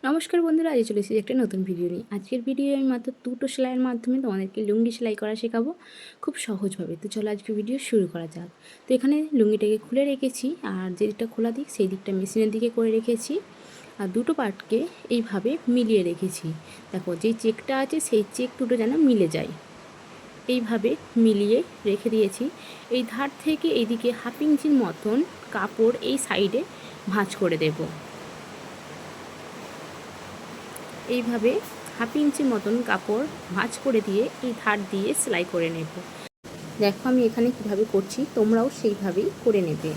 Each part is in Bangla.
নমস্কার বন্ধুরা, আজ চলে এসেছি একটা নতুন ভিডিও নিয়ে। আজকের ভিডিও আমি মাত্র দুটো সেলাইয়ের মাধ্যমে তোমাদেরকে লুঙ্গি সেলাই করা শেখাবো খুব সহজভাবে। তো চলো আজকে ভিডিও শুরু করা যাক। তো এখানে লুঙ্গিটাকে খুলে রেখেছি, আর যে দিকটা খোলা দিক সেই দিকটা মেশিনের দিকে করে রেখেছি, আর দুটো পার্টকে এইভাবে মিলিয়ে রেখেছি। দেখো, যেই চেকটা আছে সেই চেক দুটো যেন মিলে যায়, এইভাবে মিলিয়ে রেখে দিয়েছি। এই ধার থেকে এইদিকে 1/2 ইঞ্চির মতন কাপড় এই সাইডে ভাঁজ করে দেব। এইভাবে 1/2 ইঞ্চির মতন কাপড় ভাঁজ করে দিয়ে এই ধার দিয়ে সেলাই করে নেব। দেখো আমি এখানে কিভাবে করছি, তোমরাও সেইভাবেই করে নেবে।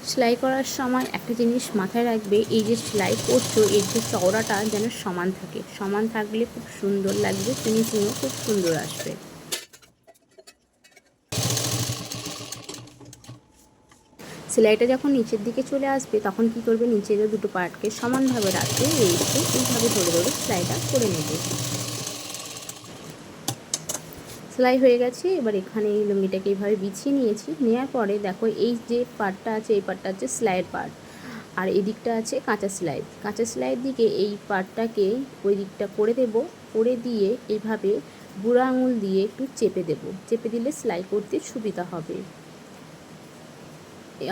সেলাই করার সময় একটা জিনিস মাথায় রাখবে, এই যে সেলাই করছো এর যে চওড়াটা যেন সমান থাকে। সমান থাকলে খুব সুন্দর লাগবে, ফিনিশিংও খুব সুন্দর আসবে। সেলাইটা যখন নিচের দিকে চলে আসবে তখন কি করবে, নিচের দুটো পার্টকে সমানভাবে রাখবে, রেখে এইভাবে ধরে ধরে সেলাইটা করে নেবে। সেলাই হয়ে গেছে। এবার এখানে এই লুঙ্গিটাকে এইভাবে বিছিয়ে নিয়েছি। নেওয়ার পরে দেখো, এই যে পার্টটা আছে এই পার্টটা হচ্ছে সেলাইয়ের পার্ট, আর এই দিকটা আছে কাঁচা সেলাই। কাঁচা সেলাইয়ের দিকে এই পার্টটাকে ওই দিকটা করে দেব। করে দিয়ে এইভাবে বুড়ো আঙুল দিয়ে একটু চেপে দেব। চেপে দিলে সেলাই করতে সুবিধা হবে।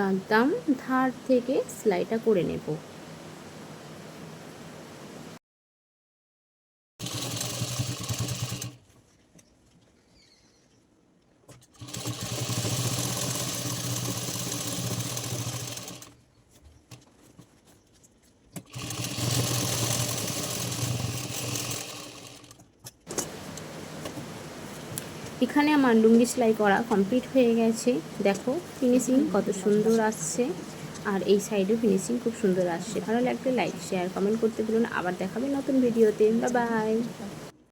একদম ধার থেকে সেলাইটা করে নেব। এখানে আমার লুঙ্গি সেলাই করা কমপ্লিট হয়ে গেছে। দেখো ফিনিশিং কত সুন্দর আসছে, আর এই সাইডেও ফিনিশিং খুব সুন্দর আসছে। ভালো লাগলে লাইক শেয়ার কমেন্ট করতে ভুলো না। আবার দেখাবে নতুন ভিডিওতে। Bye bye.